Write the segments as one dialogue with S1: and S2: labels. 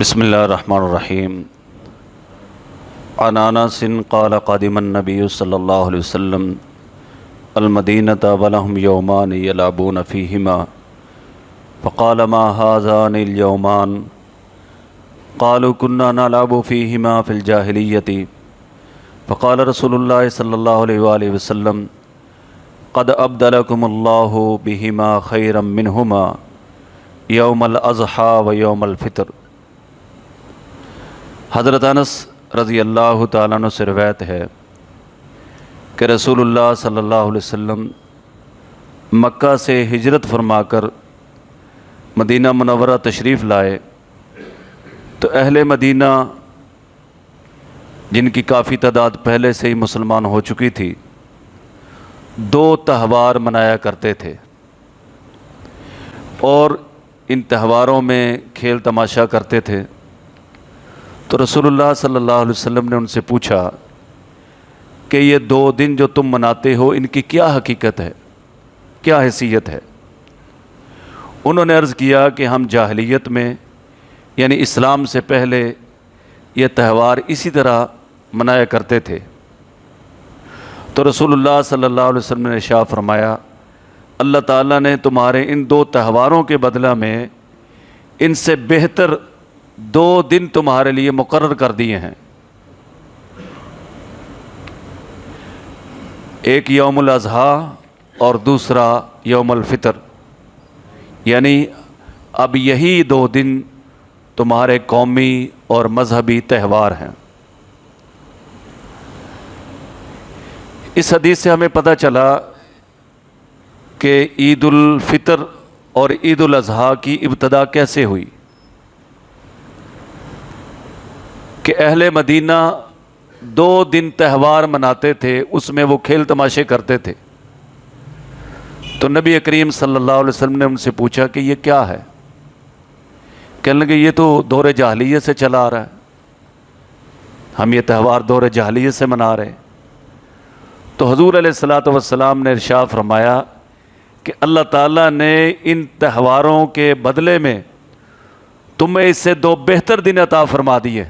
S1: بسم اللہ الرحمن الرحیم عن انس قال قدم النبی صلی اللہ علیہ وسلم المدینة ولهم یومان یلعبون فیہما فقال ما هذان اليومان قالوا كنا نلعب فیہما فی الجاہلیۃ فقال رسول اللہ صلی اللہ علیہ وآلہ وسلم قد ابدلکم اللہ بہما خیرا منہما یوم الاضحیٰ و یوم الفطر۔ حضرت انس رضی اللہ تعالیٰ عنہ سے روایت ہے کہ رسول اللہ صلی اللہ علیہ وسلم مکہ سے ہجرت فرما کر مدینہ منورہ تشریف لائے تو اہل مدینہ جن کی کافی تعداد پہلے سے ہی مسلمان ہو چکی تھی دو تہوار منایا کرتے تھے اور ان تہواروں میں کھیل تماشا کرتے تھے۔ تو رسول اللہ صلی اللہ علیہ وسلم نے ان سے پوچھا کہ یہ دو دن جو تم مناتے ہو ان کی کیا حقیقت ہے، کیا حیثیت ہے؟ انہوں نے عرض کیا کہ ہم جاہلیت میں یعنی اسلام سے پہلے یہ تہوار اسی طرح منایا کرتے تھے۔ تو رسول اللہ صلی اللہ علیہ وسلم نے ارشاد فرمایا اللہ تعالیٰ نے تمہارے ان دو تہواروں کے بدلہ میں ان سے بہتر دو دن تمہارے لیے مقرر کر دیے ہیں، ایک یوم الاضحیٰ اور دوسرا یوم الفطر، یعنی اب یہی دو دن تمہارے قومی اور مذہبی تہوار ہیں۔ اس حدیث سے ہمیں پتہ چلا کہ عید الفطر اور عید الاضحیٰ کی ابتدا کیسے ہوئی، کہ اہل مدینہ دو دن تہوار مناتے تھے، اس میں وہ کھیل تماشے کرتے تھے۔ تو نبی کریم صلی اللہ علیہ وسلم نے ان سے پوچھا کہ یہ کیا ہے؟ کہنے لگے یہ تو دور جاہلیت سے چلا آ رہا ہے، ہم یہ تہوار دور جاہلیت سے منا رہے ہیں۔ تو حضور علیہ الصلوۃ والسلام نے ارشاد فرمایا کہ اللہ تعالیٰ نے ان تہواروں کے بدلے میں تمہیں اس سے دو بہتر دن عطا فرما دیے،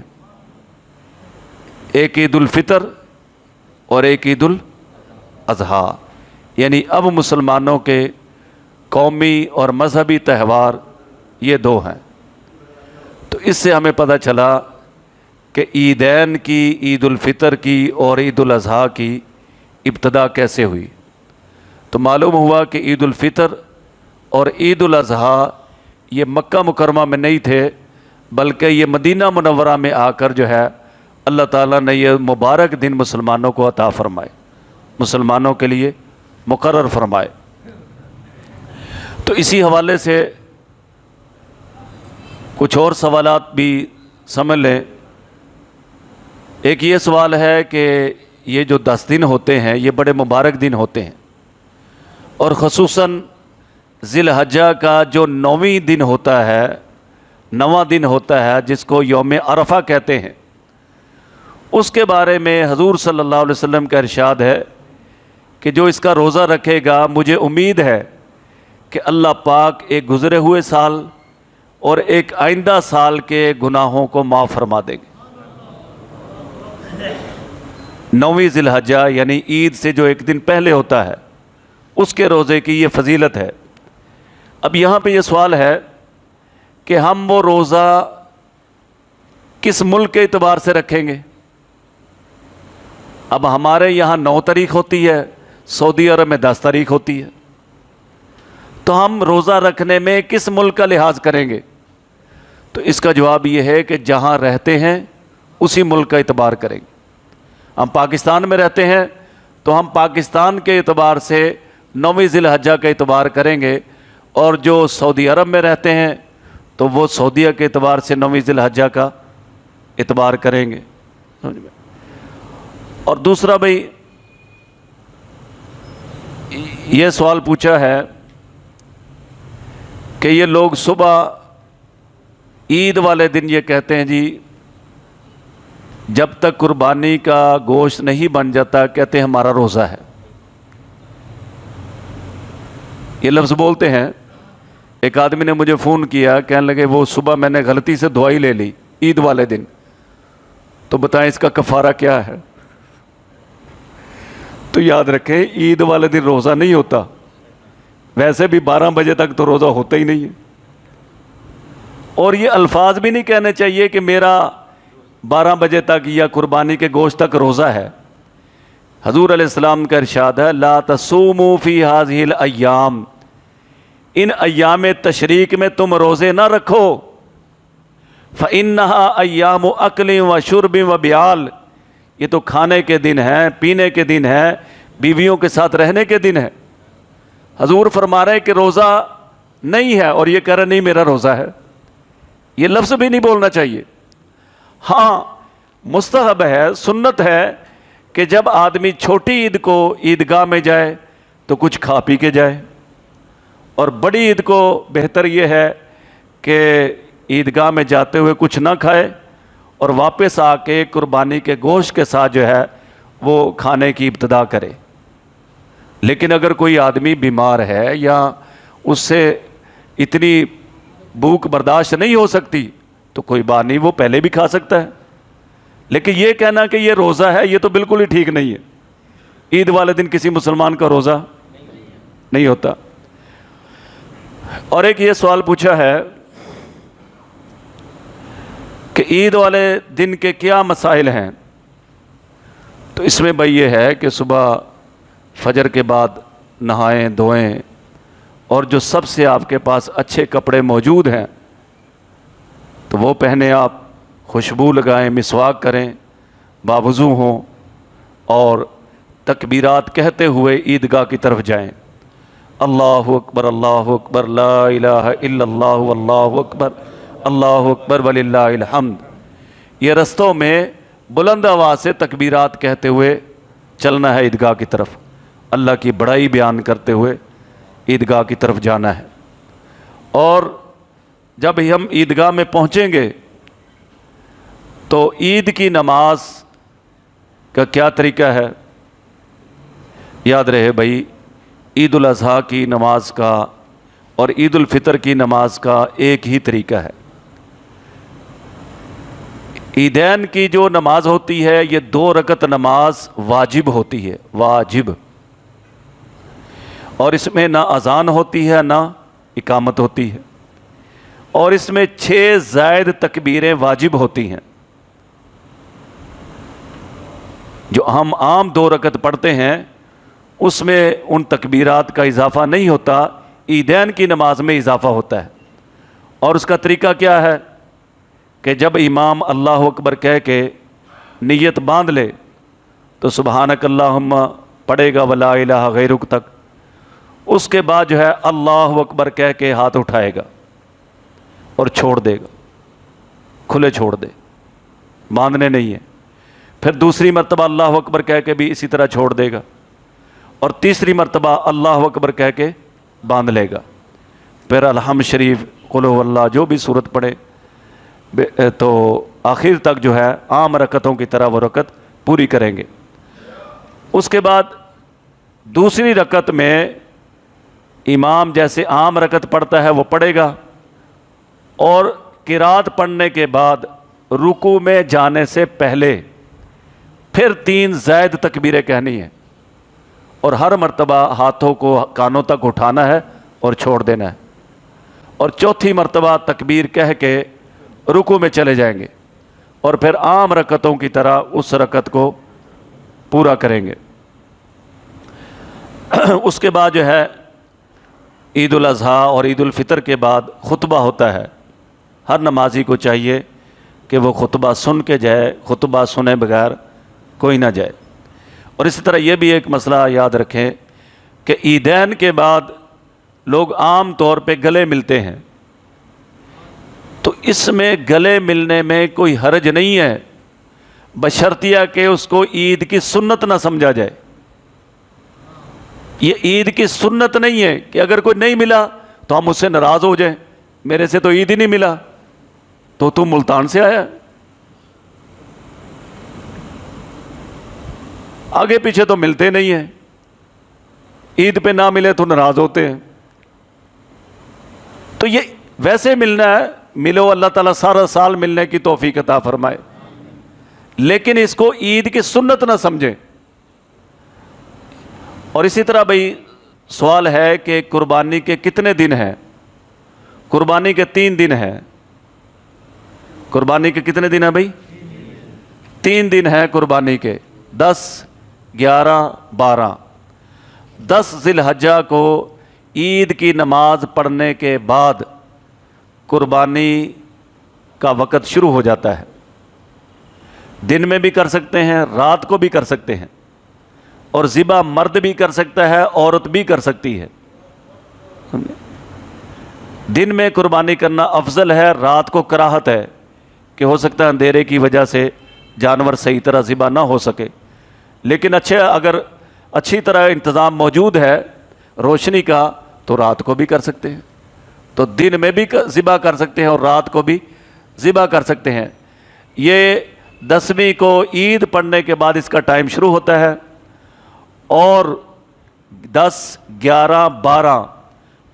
S1: ایک عید الفطر اور ایک عید الاضحیٰ، یعنی اب مسلمانوں کے قومی اور مذہبی تہوار یہ دو ہیں۔ تو اس سے ہمیں پتہ چلا کہ عیدین کی، عید الفطر کی اور عید الاضحیٰ کی ابتدا کیسے ہوئی۔ تو معلوم ہوا کہ عید الفطر اور عید الاضحیٰ یہ مکہ مکرمہ میں نہیں تھے، بلکہ یہ مدینہ منورہ میں آ کر جو ہے اللہ تعالیٰ نے یہ مبارک دن مسلمانوں کو عطا فرمائے، مسلمانوں کے لیے مقرر فرمائے۔ تو اسی حوالے سے کچھ اور سوالات بھی سمجھ لیں۔ ایک یہ سوال ہے کہ یہ جو 10 دن ہوتے ہیں یہ بڑے مبارک دن ہوتے ہیں، اور خصوصاً ذی الحجہ کا جو 9ویں دن ہوتا ہے، 9واں دن ہوتا ہے جس کو یوم عرفہ کہتے ہیں، اس کے بارے میں حضور صلی اللہ علیہ وسلم کا ارشاد ہے کہ جو اس کا روزہ رکھے گا مجھے امید ہے کہ اللہ پاک ایک گزرے ہوئے سال اور ایک آئندہ سال کے گناہوں کو معاف فرما دے گے۔ 9ویں ذی الحجہ یعنی عید سے جو ایک دن پہلے ہوتا ہے اس کے روزے کی یہ فضیلت ہے۔ اب یہاں پہ یہ سوال ہے کہ ہم وہ روزہ کس ملک کے اعتبار سے رکھیں گے؟ اب ہمارے یہاں 9 تاریخ ہوتی ہے، سعودی عرب میں 10 تاریخ ہوتی ہے، تو ہم روزہ رکھنے میں کس ملک کا لحاظ کریں گے؟ تو اس کا جواب یہ ہے کہ جہاں رہتے ہیں اسی ملک کا اعتبار کریں گے۔ ہم پاکستان میں رہتے ہیں تو ہم پاکستان کے اعتبار سے 9ویں ذی الحجہ کا اعتبار کریں گے، اور جو سعودی عرب میں رہتے ہیں تو وہ سعودیہ کے اعتبار سے 9ویں ذی الحجہ کا اعتبار کریں گے۔ اور دوسرا بھائی یہ سوال پوچھا ہے کہ یہ لوگ صبح عید والے دن یہ کہتے ہیں جی جب تک قربانی کا گوشت نہیں بن جاتا کہتے ہیں ہمارا روزہ ہے، یہ لفظ بولتے ہیں ایک آدمی نے مجھے فون کیا، کہنے لگے وہ صبح میں نے غلطی سے دوائی لے لی عید والے دن، تو بتائیں اس کا کفارہ کیا ہے؟ تو یاد رکھیں عید والے دن روزہ نہیں ہوتا، ویسے بھی 12 بجے تک تو روزہ ہوتا ہی نہیں ہے، اور یہ الفاظ بھی نہیں کہنے چاہیے کہ میرا 12 بجے تک یا قربانی کے گوشت تک روزہ ہے۔ حضور علیہ السلام کا ارشاد ہے لا تصوموا فی ہذہ الایام، ان ایام تشریق میں تم روزے نہ رکھو، فإنہا ایام اکل و شرب و بیال، یہ تو کھانے کے دن ہیں، پینے کے دن ہیں، بیویوں کے ساتھ رہنے کے دن ہیں۔ حضور فرما رہے ہیں کہ روزہ نہیں ہے اور یہ کہہ رہے نہیں میرا روزہ ہے، یہ لفظ بھی نہیں بولنا چاہیے۔ ہاں مستحب ہے، سنت ہے کہ جب آدمی چھوٹی عید کو عیدگاہ میں جائے تو کچھ کھا پی کے جائے، اور بڑی عید کو بہتر یہ ہے کہ عیدگاہ میں جاتے ہوئے کچھ نہ کھائے اور واپس آ کے قربانی کے گوشت کے ساتھ جو ہے وہ کھانے کی ابتدا کرے۔ لیکن اگر کوئی آدمی بیمار ہے یا اس سے اتنی بھوک برداشت نہیں ہو سکتی تو کوئی بات نہیں، وہ پہلے بھی کھا سکتا ہے، لیکن یہ کہنا کہ یہ روزہ ہے یہ تو بالکل ہی ٹھیک نہیں ہے۔ عید والے دن کسی مسلمان کا روزہ نہیں ہوتا۔ اور ایک یہ سوال پوچھا ہے کہ عید والے دن کے کیا مسائل ہیں، تو اس میں بھائی یہ ہے کہ صبح فجر کے بعد نہائیں دھوئیں، اور جو سب سے آپ کے پاس اچھے کپڑے موجود ہیں تو وہ پہنے، آپ خوشبو لگائیں، مسواک کریں، باوضو ہوں، اور تکبیرات کہتے ہوئے عیدگاہ کی طرف جائیں۔ اللہ اکبر لا الہ الا اللہ واللہ اکبر وللہ الحمد، یہ رستوں میں بلند آواز سے تکبیرات کہتے ہوئے چلنا ہے عیدگاہ کی طرف، اللہ کی بڑائی بیان کرتے ہوئے عیدگاہ کی طرف جانا ہے۔ اور جب ہم عیدگاہ میں پہنچیں گے تو عید کی نماز کا کیا طریقہ ہے؟ یاد رہے بھائی، عید الاضحیٰ کی نماز کا اور عید الفطر کی نماز کا ایک ہی طریقہ ہے۔ عیدین کی جو نماز ہوتی ہے یہ 2 رکعت نماز واجب ہوتی ہے، واجب، اور اس میں نہ اذان ہوتی ہے نہ اقامت ہوتی ہے، اور اس میں 6 زائد تکبیریں واجب ہوتی ہیں۔ جو ہم عام 2 رکعت پڑھتے ہیں اس میں ان تکبیرات کا اضافہ نہیں ہوتا، عیدین کی نماز میں اضافہ ہوتا ہے۔ اور اس کا طریقہ کیا ہے کہ جب امام اللہ اکبر کہہ کے نیت باندھ لے تو سبحانک اللہم پڑھے گا ولا الہ غیرک تک، اس کے بعد جو ہے اللہ اکبر کہہ کے ہاتھ اٹھائے گا اور چھوڑ دے گا، کھلے چھوڑ دے، باندھنے نہیں ہیں۔ پھر دوسری مرتبہ اللہ اکبر کہہ کے بھی اسی طرح چھوڑ دے گا، اور تیسری مرتبہ اللہ اکبر کہہ کے باندھ لے گا۔ پھر الحمد شریف، قل هو اللہ، جو بھی سورت پڑھے تو آخر تک جو ہے عام رکعتوں کی طرح وہ رکعت پوری کریں گے۔ اس کے بعد دوسری رکعت میں امام جیسے عام رکعت پڑھتا ہے وہ پڑھے گا، اور قرات پڑھنے کے بعد رکوع میں جانے سے پہلے پھر 3 زائد تکبیریں کہنی ہیں، اور ہر مرتبہ ہاتھوں کو کانوں تک اٹھانا ہے اور چھوڑ دینا ہے، اور چوتھی مرتبہ تکبیر کہہ کے رکوع میں چلے جائیں گے، اور پھر عام رکعتوں کی طرح اس رکعت کو پورا کریں گے۔ اس کے بعد جو ہے عید الاضحیٰ اور عید الفطر کے بعد خطبہ ہوتا ہے۔ ہر نمازی کو چاہیے کہ وہ خطبہ سن کے جائے، خطبہ سنے بغیر کوئی نہ جائے۔ اور اسی طرح یہ بھی ایک مسئلہ یاد رکھیں کہ عیدین کے بعد لوگ عام طور پہ گلے ملتے ہیں، تو اس میں گلے ملنے میں کوئی حرج نہیں ہے، بشرطیہ کہ اس کو عید کی سنت نہ سمجھا جائے۔ یہ عید کی سنت نہیں ہے کہ اگر کوئی نہیں ملا تو ہم اس سے ناراض ہو جائیں، میرے سے تو عید ہی نہیں ملا تو تم ملتان سے آیا۔ آگے پیچھے تو ملتے نہیں ہیں، عید پہ نہ ملے تو ناراض ہوتے ہیں۔ تو یہ ویسے ملنا ہے، ملو، اللہ تعالیٰ سارا سال ملنے کی توفیق عطا فرمائے، لیکن اس کو عید کی سنت نہ سمجھیں۔ اور اسی طرح بھائی سوال ہے کہ قربانی کے کتنے دن ہیں؟ قربانی کے 3 دن ہیں۔ قربانی کے کتنے دن ہیں بھائی؟ 3 دن ہیں قربانی کے، 10، 11، 12۔ 10 ذی الحجہ کو عید کی نماز پڑھنے کے بعد قربانی کا وقت شروع ہو جاتا ہے۔ دن میں بھی کر سکتے ہیں، رات کو بھی کر سکتے ہیں، اور ذبح مرد بھی کر سکتا ہے، عورت بھی کر سکتی ہے۔ دن میں قربانی کرنا افضل ہے، رات کو کراہت ہے کہ ہو سکتا ہے اندھیرے کی وجہ سے جانور صحیح طرح ذبح نہ ہو سکے، لیکن اگر اچھی طرح انتظام موجود ہے روشنی کا تو رات کو بھی کر سکتے ہیں، تو دن میں بھی ذبح کر سکتے ہیں اور رات کو بھی ذبح کر سکتے ہیں۔ یہ 10ویں کو عید پڑھنے کے بعد اس کا ٹائم شروع ہوتا ہے، اور 10، 11،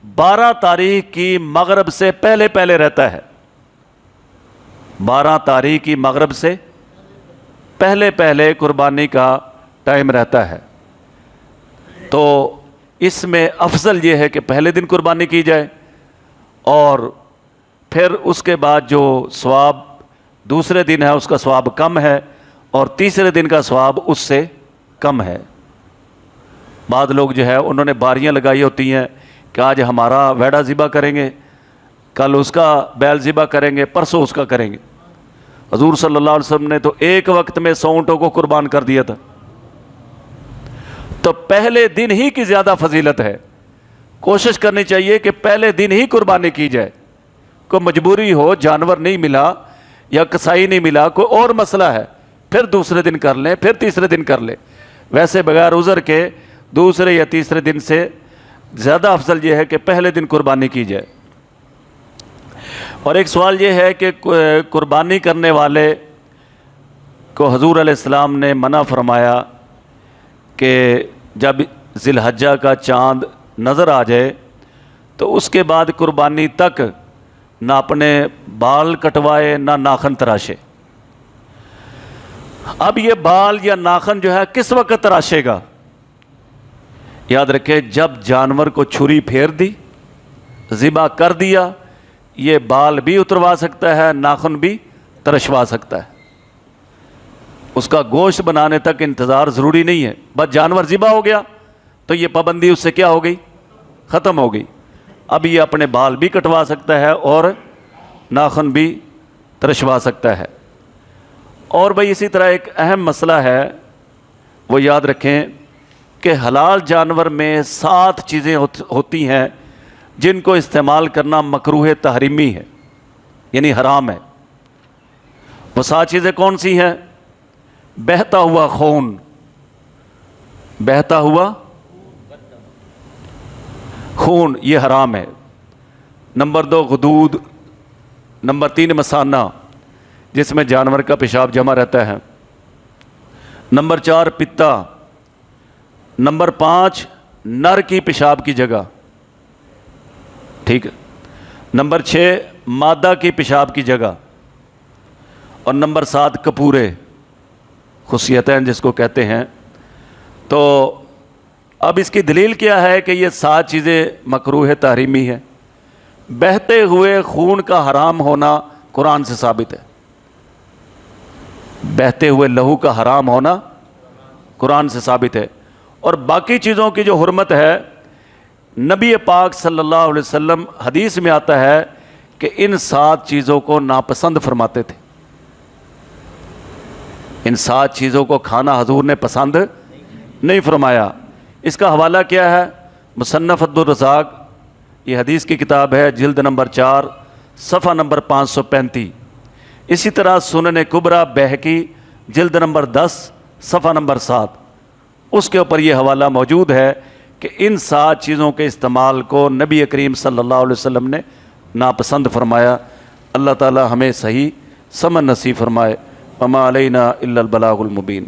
S1: 12 تاریخ کی مغرب سے پہلے رہتا ہے۔ 12 تاریخ کی مغرب سے پہلے قربانی کا ٹائم رہتا ہے۔ تو اس میں افضل یہ ہے کہ پہلے دن قربانی کی جائے، اور پھر اس کے بعد جو ثواب دوسرے دن ہے اس کا ثواب کم ہے، اور تیسرے دن کا ثواب اس سے کم ہے۔ بعض لوگ جو ہے انہوں نے باریاں لگائی ہوتی ہیں کہ آج ہمارا ویڑا ذبح کریں گے، کل اس کا بیل ذبح کریں گے، پرسوں اس کا کریں گے۔ حضور صلی اللہ علیہ وسلم نے تو ایک وقت میں 100 اونٹوں کو قربان کر دیا تھا۔ تو پہلے دن ہی کی زیادہ فضیلت ہے، کوشش کرنی چاہیے کہ پہلے دن ہی قربانی کی جائے۔ کوئی مجبوری ہو، جانور نہیں ملا یا کسائی نہیں ملا، کوئی اور مسئلہ ہے، پھر دوسرے دن کر لیں، پھر تیسرے دن کر لیں۔ ویسے بغیر عذر کے دوسرے یا تیسرے دن سے زیادہ افضل یہ ہے کہ پہلے دن قربانی کی جائے۔ اور ایک سوال یہ ہے کہ قربانی کرنے والے کو حضور علیہ السلام نے منع فرمایا کہ جب ذی الحجہ کا چاند نظر آ جائے تو اس کے بعد قربانی تک نہ اپنے بال کٹوائے نہ ناخن تراشے۔ اب یہ بال یا ناخن جو ہے کس وقت تراشے گا؟ یاد رکھے جب جانور کو چھری پھیر دی، ذبح کر دیا، یہ بال بھی اتروا سکتا ہے، ناخن بھی ترشوا سکتا ہے۔ اس کا گوشت بنانے تک انتظار ضروری نہیں ہے، بس جانور ذبح ہو گیا تو یہ پابندی اس سے کیا ہو گئی؟ ختم ہو گئی۔ اب یہ اپنے بال بھی کٹوا سکتا ہے اور ناخن بھی ترشوا سکتا ہے۔ اور بھائی اسی طرح ایک اہم مسئلہ ہے، وہ یاد رکھیں کہ حلال جانور میں 7 چیزیں ہوتی ہیں جن کو استعمال کرنا مکروہ تحریمی ہے، یعنی حرام ہے۔ وہ 7 چیزیں کون سی ہیں؟ بہتا ہوا خون، بہتا ہوا خون یہ حرام ہے۔ نمبر 2 غدود، نمبر 3 مثانہ جس میں جانور کا پیشاب جمع رہتا ہے، نمبر 4 پتا، نمبر 5 نر کی پیشاب کی جگہ، ٹھیک ہے، نمبر 6 مادہ کی پیشاب کی جگہ، اور نمبر 7 کپورے، خصیتین جس کو کہتے ہیں۔ تو اب اس کی دلیل کیا ہے کہ یہ 7 چیزیں مکروہ تحریمی ہے؟ بہتے ہوئے خون کا حرام ہونا قرآن سے ثابت ہے، بہتے ہوئے لہو کا حرام ہونا قرآن سے ثابت ہے۔ اور باقی چیزوں کی جو حرمت ہے، نبی پاک صلی اللہ علیہ وسلم حدیث میں آتا ہے کہ ان 7 چیزوں کو ناپسند فرماتے تھے۔ ان 7 چیزوں کو کھانا حضور نے پسند نہیں فرمایا۔ اس کا حوالہ کیا ہے؟ مصنف عبدالرزاق، یہ حدیث کی کتاب ہے، جلد نمبر 4 صفحہ نمبر 535۔ اسی طرح سنن کبریٰ بہقی، جلد نمبر 10 صفحہ نمبر 7، اس کے اوپر یہ حوالہ موجود ہے کہ ان 7 چیزوں کے استعمال کو نبی کریم صلی اللہ علیہ وسلم نے ناپسند فرمایا۔ اللہ تعالی ہمیں صحیح سمجھ نصیب فرمائے۔ وما علینا الا البلاغ المبین۔